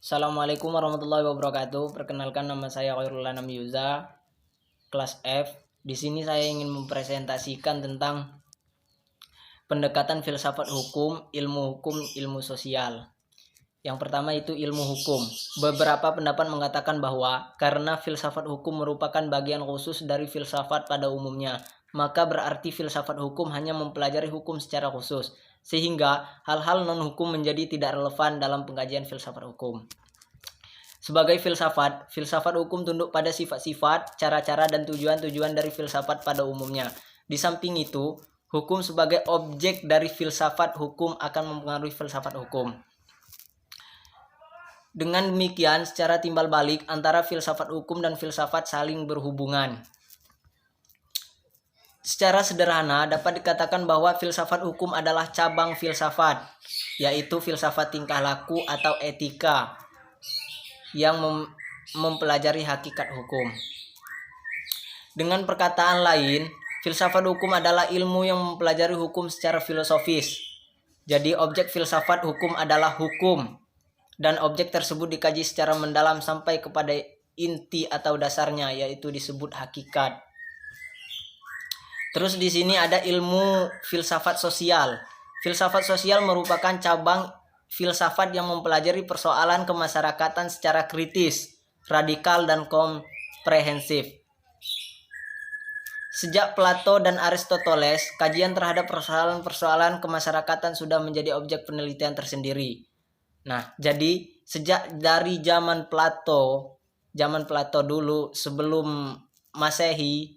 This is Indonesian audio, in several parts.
Assalamualaikum warahmatullahi wabarakatuh. Perkenalkan, nama saya Khairul Anam Yuza, kelas F. Di sini saya ingin mempresentasikan tentang pendekatan filsafat hukum, ilmu sosial. Yang pertama itu ilmu hukum. Beberapa pendapat mengatakan bahwa karena filsafat hukum merupakan bagian khusus dari filsafat pada umumnya, maka berarti filsafat hukum hanya mempelajari hukum secara khusus, sehingga hal-hal non-hukum menjadi tidak relevan dalam pengkajian filsafat hukum. Sebagai filsafat hukum tunduk pada sifat-sifat, cara-cara, dan tujuan-tujuan dari filsafat pada umumnya. Di samping itu, hukum sebagai objek dari filsafat hukum akan mempengaruhi filsafat hukum. Dengan demikian, secara timbal balik antara filsafat hukum dan filsafat saling berhubungan. Secara sederhana dapat dikatakan bahwa filsafat hukum adalah cabang filsafat, yaitu filsafat tingkah laku atau etika yang mempelajari hakikat hukum. Dengan perkataan lain, filsafat hukum adalah ilmu yang mempelajari hukum secara filosofis. Jadi objek filsafat hukum adalah hukum, dan objek tersebut dikaji secara mendalam sampai kepada inti atau dasarnya, yaitu disebut hakikat. Terus di sini ada ilmu filsafat sosial. Filsafat sosial merupakan cabang filsafat yang mempelajari persoalan kemasyarakatan secara kritis, radikal, dan komprehensif. Sejak Plato dan Aristoteles, kajian terhadap persoalan-persoalan kemasyarakatan sudah menjadi objek penelitian tersendiri. Nah, jadi sejak dari zaman Plato dulu sebelum Masehi,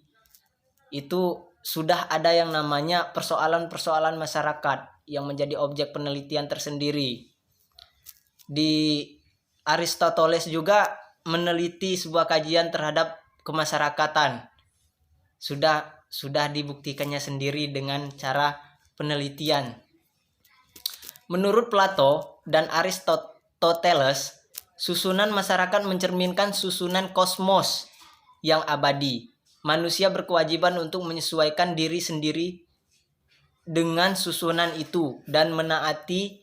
itu sudah ada yang namanya persoalan-persoalan masyarakat yang menjadi objek penelitian tersendiri. Di Aristoteles juga meneliti sebuah kajian terhadap kemasyarakatan. Sudah dibuktikannya sendiri dengan cara penelitian. Menurut Plato dan Aristoteles, susunan masyarakat mencerminkan susunan kosmos yang abadi. Manusia berkewajiban untuk menyesuaikan diri sendiri dengan susunan itu dan menaati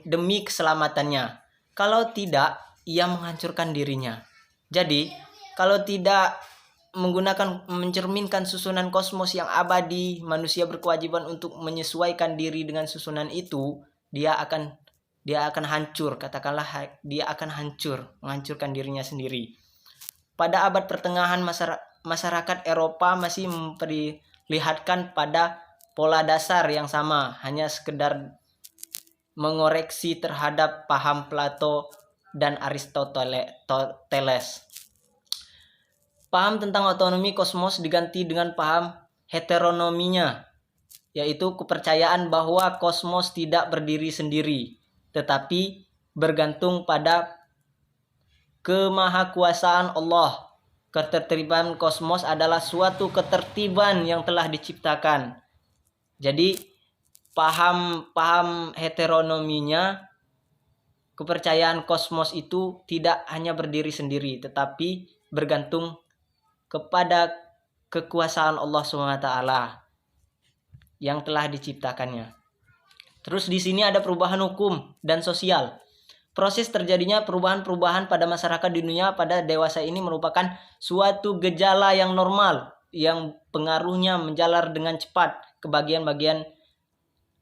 demi keselamatannya. Kalau tidak, ia menghancurkan dirinya. Jadi, kalau tidak mencerminkan susunan kosmos yang abadi, manusia berkewajiban untuk menyesuaikan diri dengan susunan itu, dia akan hancur. Katakanlah dia akan menghancurkan dirinya sendiri. Pada abad pertengahan, masyarakat Eropa masih memperlihatkan pada pola dasar yang sama, hanya sekedar mengoreksi terhadap paham Plato dan Aristoteles. Paham tentang otonomi kosmos diganti dengan paham heteronominya, yaitu kepercayaan bahwa kosmos tidak berdiri sendiri, tetapi bergantung pada kemahakuasaan Allah. Ketertiban kosmos adalah suatu ketertiban yang telah diciptakan. Jadi paham heteronominya, kepercayaan kosmos itu tidak hanya berdiri sendiri, tetapi bergantung kepada kekuasaan Allah SWT yang telah diciptakannya. Terus di sini ada perubahan hukum dan sosial. Proses terjadinya perubahan-perubahan pada masyarakat di dunia pada dewasa ini merupakan suatu gejala yang normal, yang pengaruhnya menjalar dengan cepat ke bagian-bagian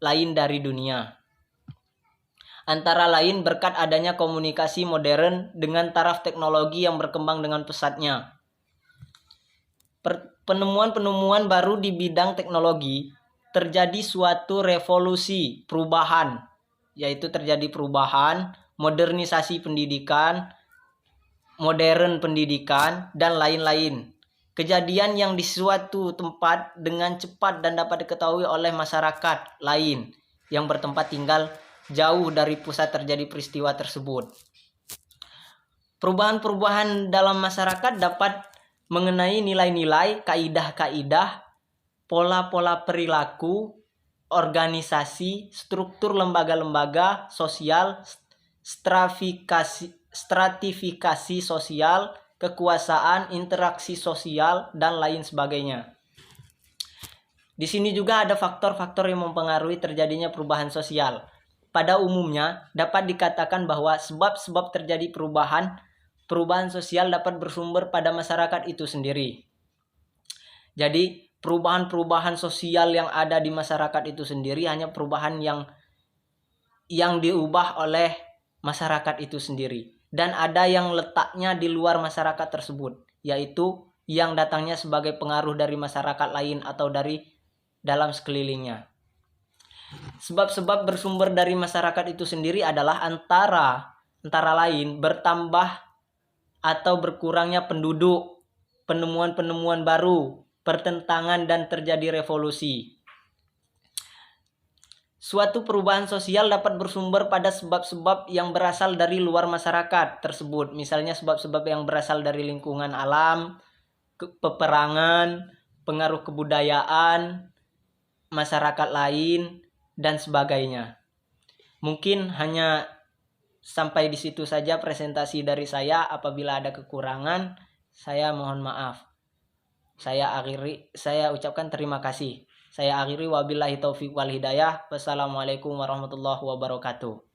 lain dari dunia. Antara lain berkat adanya komunikasi modern dengan taraf teknologi yang berkembang dengan pesatnya. Penemuan-penemuan baru di bidang teknologi, terjadi suatu revolusi perubahan, yaitu terjadi perubahan, modernisasi pendidikan, modern pendidikan, dan lain-lain. Kejadian yang di suatu tempat dengan cepat dan dapat diketahui oleh masyarakat lain yang bertempat tinggal jauh dari pusat terjadi peristiwa tersebut. Perubahan-perubahan dalam masyarakat dapat mengenai nilai-nilai, kaidah-kaidah, pola-pola perilaku, organisasi, struktur lembaga-lembaga sosial, stratifikasi sosial, kekuasaan, interaksi sosial, dan lain sebagainya. Di sini juga ada faktor-faktor yang mempengaruhi terjadinya perubahan sosial. pada umumnya dapat dikatakan bahwa sebab-sebab terjadi perubahan sosial dapat bersumber pada masyarakat itu sendiri. Jadi perubahan-perubahan sosial yang ada di masyarakat itu sendiri hanya perubahan yang diubah oleh masyarakat itu sendiri. Dan ada yang letaknya di luar masyarakat tersebut, yaitu yang datangnya sebagai pengaruh dari masyarakat lain atau dari dalam sekelilingnya. Sebab-sebab bersumber dari masyarakat itu sendiri adalah antara lain bertambah atau berkurangnya penduduk, penemuan-penemuan baru, pertentangan dan terjadi revolusi. Suatu perubahan sosial dapat bersumber pada sebab-sebab yang berasal dari luar masyarakat tersebut. Misalnya sebab-sebab yang berasal dari lingkungan alam, peperangan, pengaruh kebudayaan, masyarakat lain, dan sebagainya. Mungkin hanya sampai di situ saja presentasi dari saya. Apabila ada kekurangan, saya mohon maaf. Saya ucapkan terima kasih. Saya akhiri, wabillahi taufiq wal hidayah. Wassalamualaikum warahmatullahi wabarakatuh.